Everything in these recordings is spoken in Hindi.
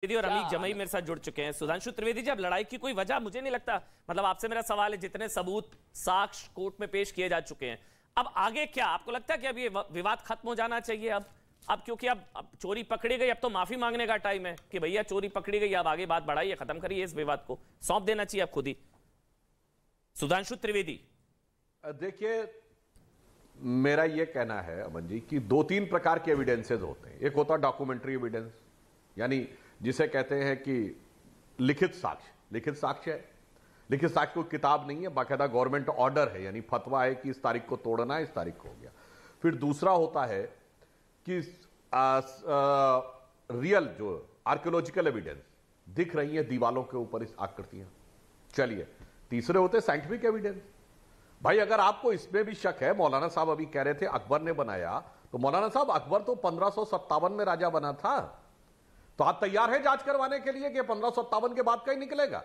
त्रिवेदी और अमीक जमई मेरे साथ जुड़ चुके हैं। सुधांशु त्रिवेदी जी, अब लड़ाई की कोई वजह मुझे नहीं लगता, मतलब आपसे मेरा सवाल है, जितने सबूत साक्ष्य कोर्ट में पेश किए जा चुके हैं, अब आगे क्या आपको लगता है कि अब ये विवाद खत्म हो जाना चाहिए? अब क्योंकि अब चोरी पकड़ी गई, अब तो माफी मांगने का टाइम है कि भैया चोरी पकड़ी गई, अब आगे बात बढ़ाइए, खत्म करिए इस विवाद को, सौंप देना चाहिए अब खुद ही। सुधांशु त्रिवेदी, देखिए मेरा यह कहना है अमन जी कि दो तीन प्रकार के एविडेंसेस होते हैं। एक होता है डॉक्यूमेंट्री एविडेंस, यानी जिसे कहते हैं कि लिखित साक्ष्य। लिखित साक्ष्य है, लिखित साक्ष्य कोई किताब नहीं है, बाकायदा गवर्नमेंट ऑर्डर है, यानी फतवा है कि इस तारीख को तोड़ना है, इस तारीख को हो गया। फिर दूसरा होता है कि रियल जो आर्कियोलॉजिकल एविडेंस दिख रही है दीवालों के ऊपर इस आकृतियां। चलिए, तीसरे होते साइंटिफिक एविडेंस। भाई अगर आपको इसमें भी शक है, मौलाना साहब अभी कह रहे थे अकबर ने बनाया, तो मौलाना साहब अकबर तो 1557 में राजा बना था, तो आप तैयार हैं जांच करवाने के लिए कि 1557 के बाद का ही निकलेगा?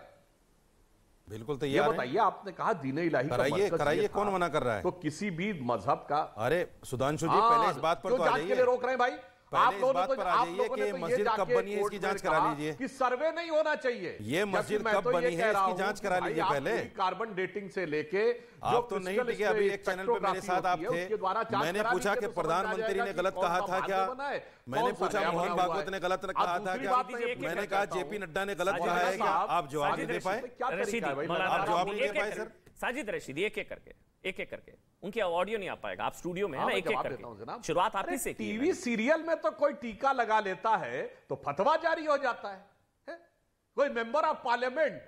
बिल्कुल तैयार है। बताइए, आपने कहा दीन इलाही कराइए कराइए, कौन मना कर रहा है? तो किसी भी मजहब का, अरे सुधांशु जी पहले इस बात पर तो आ जाइए, के लिए रोक रहे हैं भाई? आप इस बात पर आ जाइए कि मस्जिद कब बनी है इसकी जांच करा लीजिए, कि सर्वे नहीं होना चाहिए। ये मस्जिद कब बनी है इसकी जांच करा लीजिए पहले। कार्बन डेटिंग से लेके आप तो नहीं टिके, अभी एक चैनल पे मेरे साथ आप थे, मैंने पूछा कि प्रधानमंत्री ने गलत कहा था क्या? मैंने पूछा मोहन भागवत ने गलत कहा था क्या? मैंने कहा जेपी नड्डा ने गलत कहा है क्या? आप जवाब नहीं दे पाए, आप जवाब नहीं दे पाए सर। साजिद रशीदी, एक एक करके उनकी ऑडियो नहीं आ पाएगा, आप स्टूडियो में है ना, एक एक करके शुरुआत आप ही से। टीवी सीरियल में तो कोई टीका लगा लेता है तो फतवा जारी हो जाता है? कोई मेंबर ऑफ पार्लियामेंट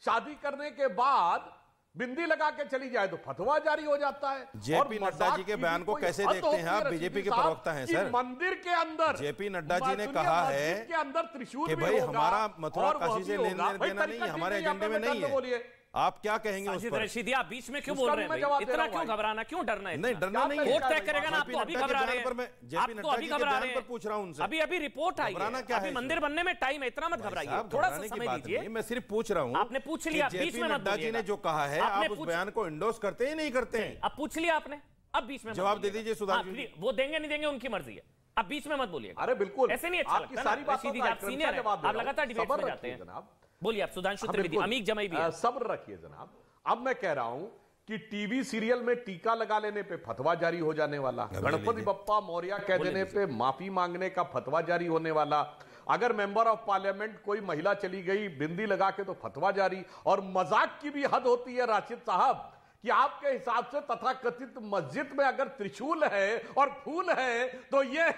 शादी करने के बाद बिंदी लगा के चली जाए तो फतवा जारी हो जाता है। जेपी नड्डा जी के बयान को कैसे देखते हैं आप? बीजेपी के प्रवक्ता हैं सर। मंदिर के अंदर जेपी नड्डा जी ने कहा है के अंदर त्रिशूल कि भाई हमारा मथुरा काशी से लेन देना नहीं है, हमारे एजेंडे में नहीं है। आप क्या कहेंगे उस पर? रशीदी, आप बीच में क्यों बोल रहे हैं? इतना क्यों घबराना, क्यों डरना है? नहीं डरना नहीं, कोर्ट तय करेगा ना, आप तो अभी घबरा रहे हैं। जेपी नड्डा जी के बयान पर पूछ रहा हूं उनसे। अभी रिपोर्ट आई है, अभी मंदिर बनने में टाइम है, इतना मत घबराइए, थोड़ा सा समय दीजिए। मैं सिर्फ पूछ रहा हूं, आपने पूछ लिया, बीच में नड्डा जी ने जो कहा है आप उस बयान को इंडोर्स करते ही नहीं करते हैं? अब पूछ लिया आपने, अब बीच में जवाब दे दीजिए सुधांशु जी। वो देंगे नहीं देंगे उनकी मर्जी है, अब बीच में मत बोलिए। अरे बिल्कुल, ऐसे नहीं अच्छा लगता। सारी बात आप सीनियर हैं, आप लगातार डिबेट में जाते हैं जनाब। बोलिए आप। सुधांशु त्रिवेदी, अमीक जमई भी सब्र रखिए जनाब। अब मैं कह रहा हूं कि टीवी सीरियल में टीका लगा लेने पे फतवा जारी हो जाने वाला, गणपति बप्पा मौर्य कह देने पे माफी मांगने का फतवा जारी होने वाला, अगर मेंबर ऑफ पार्लियामेंट कोई महिला चली गई बिंदी लगा के तो फतवा जारी। और मजाक की भी हद होती है राशिद साहब कि आपके हिसाब से तथाकथित मस्जिद में अगर त्रिशूल है और फूल है तो ये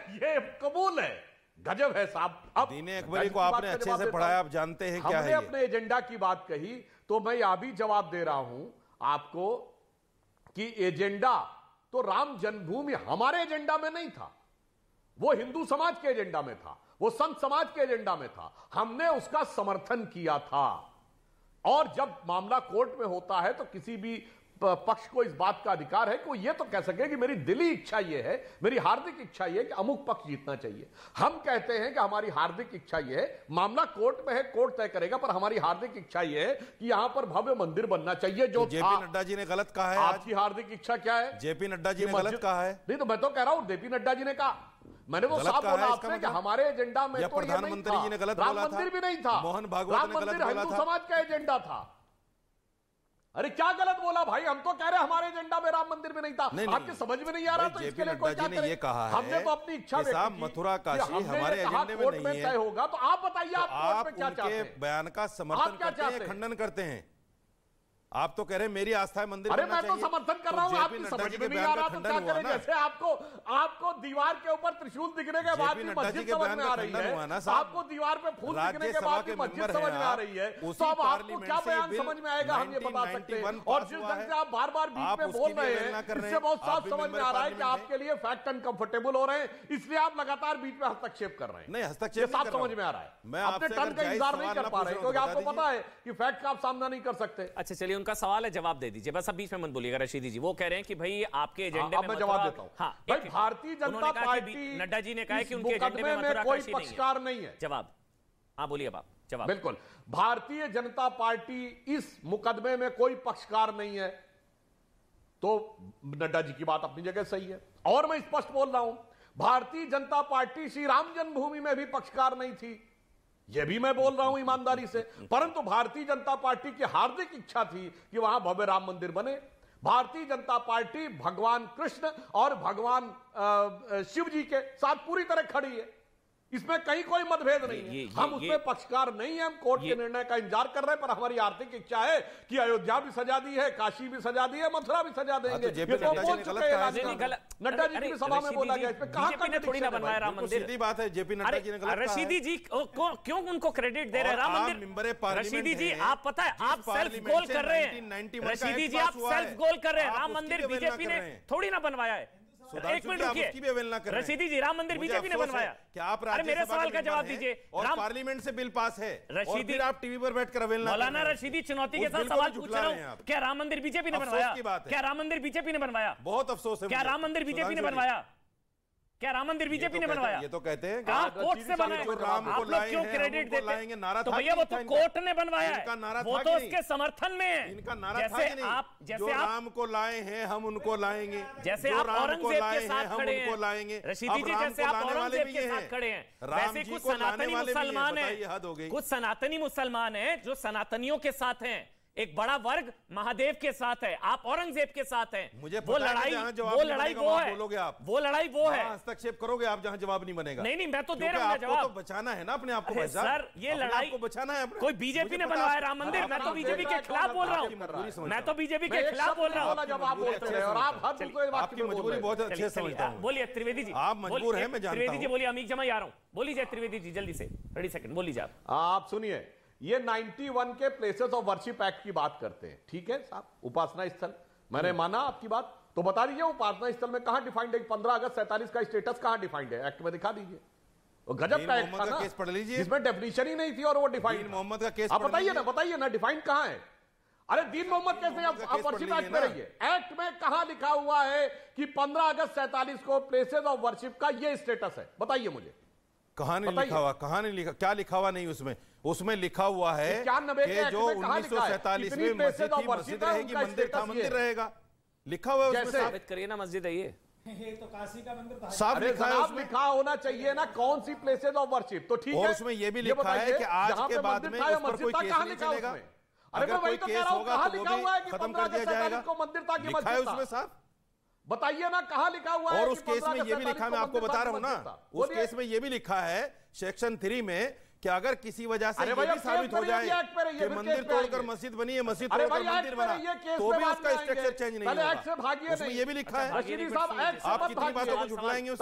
कबूल है। गजब है साहब। अब दीन अकबरी को आपने अच्छे से पढ़ाया, आप जानते हैं क्या है। हमने अपने एजेंडा की बात कही तो मैं यह भी जवाब दे रहा हूं आपको कि एजेंडा तो राम जन्मभूमि हमारे एजेंडा में नहीं था, वो हिंदू समाज के एजेंडा में था, वो संत समाज के एजेंडा में था, हमने उसका समर्थन किया था। और जब मामला कोर्ट में होता है तो किसी भी पक्ष को इस बात का अधिकार है कि वो ये तो कह सके कि मेरी दिली इच्छा ये है, मेरी हार्दिक इच्छा ये है कि अमुक पक्ष जीतना चाहिए। हम कहते हैं कि हमारी हार्दिक इच्छा ये है, मामला कोर्ट में है, कोर्ट तय करेगा, पर हमारी हार्दिक इच्छा ये है कि यहां पर भव्य मंदिर बनना चाहिए। जो तो जेपी नड्डा जी ने गलत कहा है। आपकी हार्दिक इच्छा क्या है? जेपी नड्डा जी ने गलत कहा है। नहीं तो मैं तो कह रहा हूं जेपी नड्डा जी ने कहा, मैंने तो साफ बोला आपसे कि हमारे एजेंडा में तो प्रधानमंत्री जी ने गलत बोला था, राम मंदिर भी नहीं था, मोहन भागवत ने गलत बोला था, हिंदू समाज का एजेंडा था। अरे क्या गलत बोला भाई? हम तो कह रहे हमारे एजेंडा में राम मंदिर में नहीं था। आपके समझ में नहीं आ रहा तो इसके लिए कोई क्या करे? ये कहा है, हमने तो अपनी इच्छा व्यक्त की, मथुरा काशी हमारे एजेंडे में नहीं है, होगा तो आप बताइए आप कोर्ट में क्या चाहते हैं? बयान का समर्थन करते हैं, खंडन करते हैं? आप तो कह रहे हैं मेरी आस्था है मंदिर। अरे मैं तो समर्थन कर रहा हूं, आपकी समझ में नहीं आ रहा तो क्या करें? जैसे आपको दीवार के ऊपर त्रिशूल दिखने के बाद भी मस्जिद समझ में आ रही है, आपको दीवार पे फूल दिखने के बाद भी मस्जिद समझ में आ रही है, तो अब आपको क्या बयान समझ में आएगा हम ये बता सकते हैं। और जिस ढंग से आप बार बार बीच में बोल रहे हैं इससे बहुत साफ समझ में आ रहा है कि आपके लिए फैक्ट अनकंफर्टेबल हो रहे हैं, इसलिए आप लगातार बीच में हस्तक्षेप कर रहे हैं। नहीं, हस्तक्षेप साफ समझ में आ रहा है, मैं अपने टर्न का इंतजार नहीं कर पा रहे क्योंकि आपको पता है कि फैक्ट का आप सामना नहीं कर सकते। अच्छा चलिए, उनका सवाल है, जवाब दे दीजिए बस, अब बीच में मत बोलिएगा। रशीदी जी वो कह रहे हैं कि भाई आपके एजेंडे में, मैं जवाब देता हूं। हाँ, भाई भारतीय जनता पार्टी, नड्डा जी ने कहा कि उनके एजेंडे में मथुरा कोई काशी पक्षकार नहीं है। जवाब, हाँ बोलिए आप। जवाब बिल्कुल, भारतीय जनता पार्टी इस मुकदमे में कोई पक्षकार नहीं है, तो नड्डा जी की बात अपनी जगह सही है। और मैं स्पष्ट बोल रहा हूं, भारतीय जनता पार्टी श्री राम जन्मभूमि में भी पक्षकार नहीं थी, यह भी मैं बोल रहा हूं ईमानदारी से। परंतु भारतीय जनता पार्टी की हार्दिक इच्छा थी कि वहां भव्य राम मंदिर बने। भारतीय जनता पार्टी भगवान कृष्ण और भगवान शिव जी के साथ पूरी तरह खड़ी है, इसमें कहीं कोई मतभेद नहीं है। हम उसमें पक्षकार नहीं है, हम कोर्ट के निर्णय का इंतजार कर रहे हैं, पर हमारी आर्थिक इच्छा है कि अयोध्या भी सजा दी है, काशी भी सजा दी है, मथुरा भी सजा देंगे। ये तो बोल चुके हैं, नड्डा जी की सभा में बोला गया, इसमें कहां थोड़ी ना बनवाया राम मंदिर। सीधी बात है, जेपी नड्डा जी ने गलत कहा। रशीदी जी क्यों उनको क्रेडिट दे रहे हैं राम मंदिर? रशीदी जी आप पता है आप सेल्फ गोल कर रहे हैं। रशीदी जी आप सेल्फ गोल कर रहे हैं। राम मंदिर बीजेपी ने थोड़ी ना बनवाया है। एक मिनट रुकिए, रशीदी जी राम मंदिर बीजेपी ने बनवाया। क्या आप मेरे सवाल का जवाब दीजिए। और पार्लियामेंट से बिल पास है, रशीदी आप टीवी पर बैठकर अवेलना। मौलाना रशीदी चुनौती के साथ सवाल पूछ रहा हूं, क्या राम मंदिर बीजेपी ने बनवाया? क्या राम मंदिर बीजेपी ने बनवाया? बहुत अफसोस है। क्या राम मंदिर बीजेपी ने बनवाया? क्या राम मंदिर बीजेपी ने बनवाया? ये तो कहते हैं कहा कोर्ट से बनाया। आप लोग क्यों क्रेडिट देते हैं? तो भैया वो तो कोर्ट ने बनवाया है, वो तो उसके समर्थन में है। इनका नारा था कि नहीं, जैसे आप राम को लाए हैं हम उनको लाएंगे, जैसे आप औरंगजेब के साथ खड़े हैं रशीदी जी, जैसे आप औरंगजेब के साथ खड़े हैं, वैसे कुछ सनातनी मुसलमान हैं, कुछ सनातनी मुसलमान हैं जो सनातनियों के साथ हैं। एक बड़ा वर्ग महादेव के साथ है, आप औरंगजेब के साथ हैं। मुझे वो लड़ाई वो है, बोलोगे आप, वो लड़ाई वो है। हस्तक्षेप करोगे आप जहां जवाब नहीं बनेगा। नहीं मैं तो दे रहा हूं जवाब। तो बचाना है ना अपने आप को। सर ये लड़ाई को बचाना है। कोई बीजेपी ने बनवाया राम मंदिर? मैं तो बीजेपी के खिलाफ बोल रहा हूँ, मैं तो बीजेपी के खिलाफ बोल रहा हूँ। आपकी मजबूरी बहुत अच्छे समझता हूँ। बोलिए त्रिवेदी जी, आप मजबूर हैं, मैं जानता हूं। त्रिवेदी जी बोलिए, अमीक जमा आ रहा हूँ। बोलिए त्रिवेदी जी जल्दी से 30 सेकंड बोलिए आप सुनिए। ये 91 के प्लेसेस ऑफ वर्शिप एक्ट की बात करते हैं, ठीक है साहब, उपासना स्थल। मैंने माना आपकी बात, तो बता दीजिए उपासना स्थल में कहां डिफाइंड है? 15 अगस्त 47 का स्टेटस कहां डिफाइंड है? एक्ट में दिखा दीजिए। गजब का एक्ट था ना, केस पढ़ लीजिए, जिसमें डेफिनेशन ही नहीं थी और वो डिफाइंड। मोहम्मद का केस आप बताइए ना डिफाइंड कहां है? अरे दीन मोहम्मद कैसे आप वर्शिप एक्ट में रहिए? एक्ट में कहां लिखा हुआ है कि 15 अगस्त 47 को प्लेसेस ऑफ वर्शिप का ये स्टेटस है? बताइए मुझे। कहां नहीं लिखा हुआ? कहां नहीं लिखा? क्या लिखा हुआ नहीं उसमें? उसमें लिखा हुआ है कि जो 1947 में मस्जिद थी, मस्जिद रहेगी, मंदिर था, मंदिर रहेगा। लिखा हुआ है उसमें, साबित करिए ना मस्जिद है ये तो काशी का मंदिर था। साफ लिखा है उसमें। लिखा होना चाहिए ना कौन सी प्लेसेस ऑफ वर्शिप, तो ठीक है। और उसमें यह भी लिखा है कि आज के बाद में उस पर कोई केस नहीं चलेगा। अगर कोई केस होगा तो वो भी खत्म कर दिया जाएगा। मंदिर था कि लिखा है उसमें साफ, बताइए ना कहां लिखा हुआ है? और उस केस में ये भी लिखा, मैं आपको बता रहा हूं ना, उस केस में ये भी लिखा है सेक्शन 3 में कि अगर किसी वजह से ये भी साबित हो जाए कि मंदिर तोड़कर मस्जिद बनी है, मस्जिद तोड़कर मंदिर बना, तो भी उसका स्ट्रक्चर चेंज नहीं होगा। उसमें ये भी लिखा है। आप कितनी बातों को झुठलाएंगे?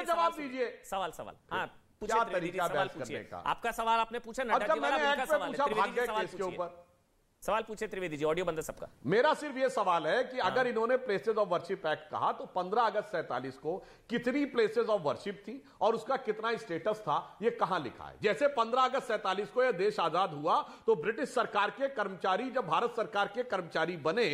जवाब दीजिए। सवाल हाँ पूछिए, आपका सवाल आपने पूछा, नड्डा जी वाला उनका सवाल है। त्रिवेदी जी सवाल पूछिए, सवाल पूछे त्रिवेदी जी, ऑडियो बंद है सबका। मेरा सिर्फ यह सवाल है कि अगर इन्होंने प्लेसेस ऑफ वर्शिप एक्ट कहा तो 15 अगस्त 47 को कितनी प्लेसेस ऑफ वर्शिप थी और उसका कितना स्टेटस था, यह कहां लिखा है? जैसे 15 अगस्त 47 को यह देश आजाद हुआ तो ब्रिटिश सरकार के कर्मचारी जब भारत सरकार के कर्मचारी बने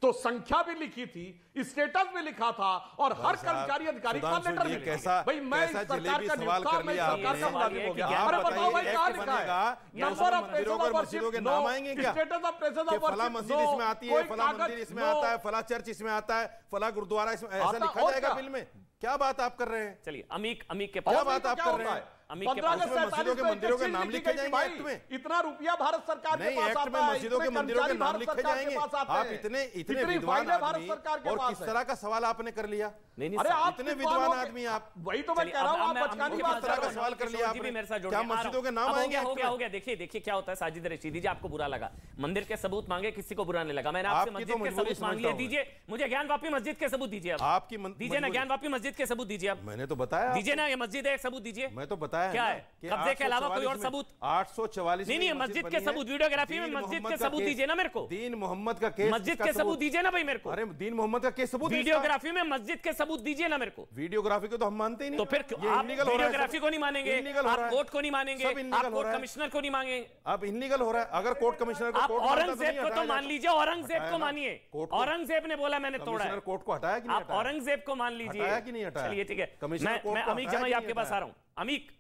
तो संख्या भी लिखी थी, स्टेटस भी लिखा था और हर कर्मचारी अधिकारी का लेटर भी लिखा। भाई मैं इस सरकार का सवाल कर लिया मुलाजिम हो गया। अरे बताओ भाई कहां लिखा है? Number of places of worship के नाम आएंगे क्या? Status of places of worship, फला मस्जिद इसमें आती है, फला मंदिर इसमें आता है, फला चर्च इसमें आता है, फला गुरुद्वारा इसमें, ऐसा लिखा जाएगा बिल में? क्या बात आप कर रहे हैं? चलिए अमीक के पास क्या बात आप कर रहे हैं? मस्जिदों के मंदिरों के नाम लिखे जाएंगे एक्ट में। इतना रुपया भारत सरकार के पास एक्ट में मस्जिदों के मंदिरों के नाम लिखे जाएंगे। आप इतने विद्वान आदमी और किस तरह का सवाल आपने कर लिया? अरे आप इतने विद्वान आदमी, आप वही तो मैं कह रहा हूं, आप बचकाने की बात तरह का सवाल कर लिया आपने। क्या मस्जिदों के नाम आएंगे? हो गया। देखिए क्या होता है साजिद रशीदी जी, आपको बुरा लगा, मंदिर के सबूत मांगे, किसी को बुरा नहीं लगा। मैंने आपसे मस्जिद के सबूत मांग लिए, दीजिए मुझे ज्ञानवापी मस्जिद के सबूत दीजिए। आपकी दीजिए ना ज्ञानवापी मस्जिद के सबूत दीजिए। आप मैंने तो बताया, दीजिए ना, ये मस्जिद है, एक सबूत दीजिए। मैं तो बताया क्या है, कब्जे के अलावा कोई और सबूत? 844 नहीं मस्जिद के सबूत, वीडियोग्राफी में मस्जिद के सबूत दीजिए ना मेरे को। दीन मोहम्मद का केस, मस्जिद के सबूत दीजिए ना भाई मेरे को। अरे दीन मोहम्मद का केस सबूत, वीडियोग्राफी में मस्जिद के सबूत दीजिए ना मेरे को। वीडियोग्राफी को तो हम मानते ही नहीं। तो फिर आप वीडियोग्राफी को नहीं मानेंगे, आप कोर्ट को नहीं मानेंगे, आप कोर्ट कमिश्नर को नहीं मांगेंगे। अब इनलीगल हो रहा है। अगर कोर्ट कमिश्नर को, आप औरंगजेब को तो मान लीजिए, औरंगजेब को मानिए। औरंगजेब ने बोला मैंने तोड़ा है, कोर्ट को हटाया कि नहीं? आप औरंगजेब को मान लीजिए। हटाया कि नहीं हटाया? चलिए ठीक है, कमिश्नर मैं अमीक जमा आपके पास आ रहा हूं। अमीक